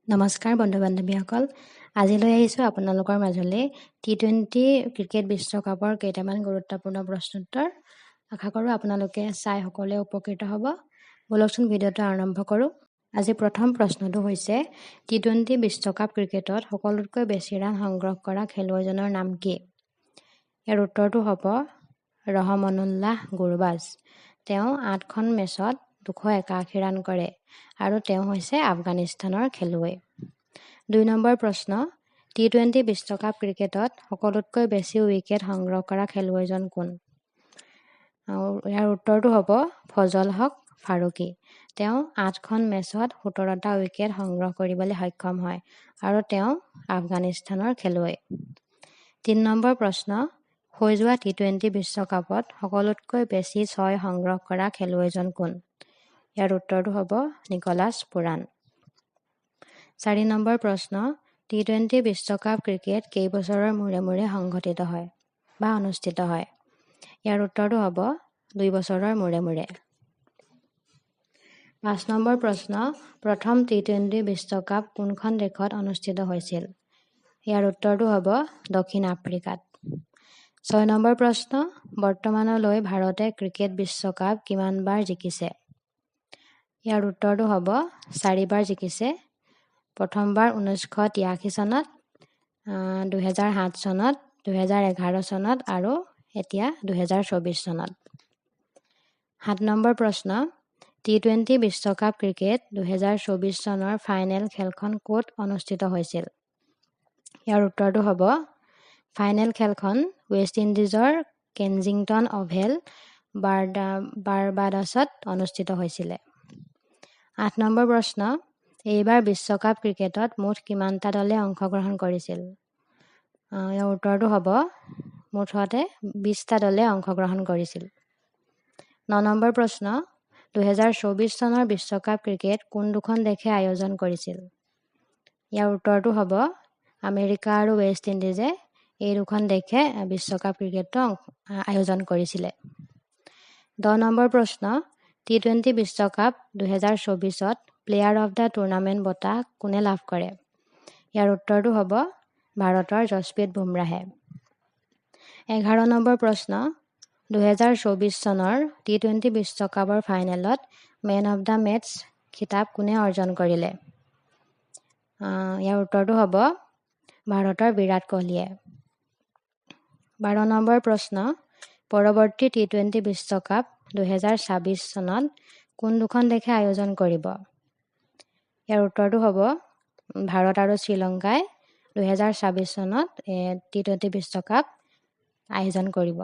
নমস্কাৰ বন্ধু-বান্ধৱীসকল, আজিলৈ আহিছোঁ আপোনালোকৰ মাজলৈ টি-20 ক্ৰিকেট বিশ্বকাপৰ কেইটামান গুৰুত্বপূৰ্ণ প্ৰশ্নোত্তৰ। আশা কৰোঁ আপোনালোকে চাই সকলোৱে উপকৃত হ'ব। বলকচোন ভিডিঅ'টো আৰম্ভ কৰোঁ। আজি প্ৰথম প্ৰশ্নটো হৈছে টি-20 বিশ্বকাপ ক্ৰিকেটত সকলোতকৈ বেছি ৰান সংগ্ৰহ কৰা খেলুৱৈজনৰ নাম কি? ইয়াৰ উত্তৰটো হ'ব ৰহমনুল্লাহ গুৰবাজ। তেওঁ 8খন মেচত 281 ৰান কৰে আৰু তেওঁ হৈছে আফগানিস্তানৰ খেলুৱৈ। 2 নম্বৰ প্ৰশ্ন, টি-20 বিশ্বকাপ ক্ৰিকেটত সকলোতকৈ বেছি উইকেট সংগ্ৰহ কৰা খেলুৱৈজন কোন? ইয়াৰ উত্তৰটো হ'ব ফজল হক ফাৰুকী। তেওঁ 8খন মেচত 17টা উইকেট সংগ্ৰহ কৰিবলৈ সক্ষম হয় আৰু তেওঁ আফগানিস্তানৰ খেলুৱৈ। 3 নম্বৰ প্ৰশ্ন, হৈ যোৱা টি-20 বিশ্বকাপত সকলোতকৈ বেছি 6 সংগ্ৰহ কৰা খেলুৱৈজন কোন? ইয়াৰ উত্তৰটো হ'ব নিকলাছ পুৰাণ। 4 নম্বৰ প্ৰশ্ন, টি-20 বিশ্বকাপ ক্ৰিকেট কেইবছৰৰ মূৰে মূৰে সংঘটিত হয় বা অনুষ্ঠিত হয়? ইয়াৰ উত্তৰটো হ'ব 2 বছৰৰ মূৰে মূৰে। 5 নম্বৰ প্ৰশ্ন, প্ৰথম টি-20 বিশ্বকাপ কোনখন দেশত অনুষ্ঠিত হৈছিল? ইয়াৰ উত্তৰটো হ'ব দক্ষিণ আফ্ৰিকাত। 6 নম্বৰ প্ৰশ্ন, বৰ্তমানলৈ ভাৰতে ক্ৰিকেট বিশ্বকাপ কিমানবাৰ জিকিছে? ইয়াৰ উত্তৰটো হ'ব 4 বাৰ জিকিছে। প্ৰথমবাৰ 1983 চনত, 2007 চনত, 2011 চনত আৰু এতিয়া 2024 চনত। 7 নম্বৰ প্ৰশ্ন, টি-20 বিশ্বকাপ ক্ৰিকেট 2024 চনৰ ফাইনেল খেলখন ক'ত অনুষ্ঠিত হৈছিল? ইয়াৰ উত্তৰটো হ'ব ফাইনেল খেলখন ৱেষ্ট ইণ্ডিজৰ কেনজিংটন অভেল বাৰবাডছত অনুষ্ঠিত হৈছিলে। 8 নম্বৰ প্ৰশ্ন, এইবাৰ বিশ্বকাপ ক্ৰিকেটত মুঠ কিমানটা দলে অংশগ্ৰহণ কৰিছিল? ইয়াৰ উত্তৰটো হ'ব মুঠতে 20টা দলে অংশগ্ৰহণ কৰিছিল। 9 নম্বৰ প্ৰশ্ন, 2024 চনৰ বিশ্বকাপ ক্ৰিকেট কোন দুখন দেশে আয়োজন কৰিছিল? ইয়াৰ উত্তৰটো হ'ব আমেৰিকা আৰু ৱেষ্ট ইণ্ডিজে। এই দুখন দেশে বিশ্বকাপ ক্ৰিকেটটো আয়োজন কৰিছিলে। 10 নম্বৰ প্ৰশ্ন, টি-20 বিশ্বকাপ 2024ত প্লেয়াৰ অৱ দ্য টুৰ্ণামেণ্ট বঁটা কোনে লাভ কৰে? ইয়াৰ উত্তৰটো হ'ব ভাৰতৰ যশপ্ৰীত বুমৰাহে। 11 নম্বৰ প্ৰশ্ন, 2024 চনৰ টি-20 বিশ্বকাপৰ ফাইনেলত মেন অৱ দ্য মেচ খিতাপ কোনে অৰ্জন কৰিলে? ইয়াৰ উত্তৰটো হ'ব ভাৰতৰ বিৰাট কোহলীয়ে। 12 নম্বৰ প্ৰশ্ন, পৰৱৰ্তী টি-20 বিশ্বকাপ 2026 চনত কোন দুখন দেশে আয়োজন কৰিব? ইয়াৰ উত্তৰটো হ'ব ভাৰত আৰু শ্ৰীলংকাই 2026 চনত টি-20 বিশ্বকাপ আয়োজন কৰিব।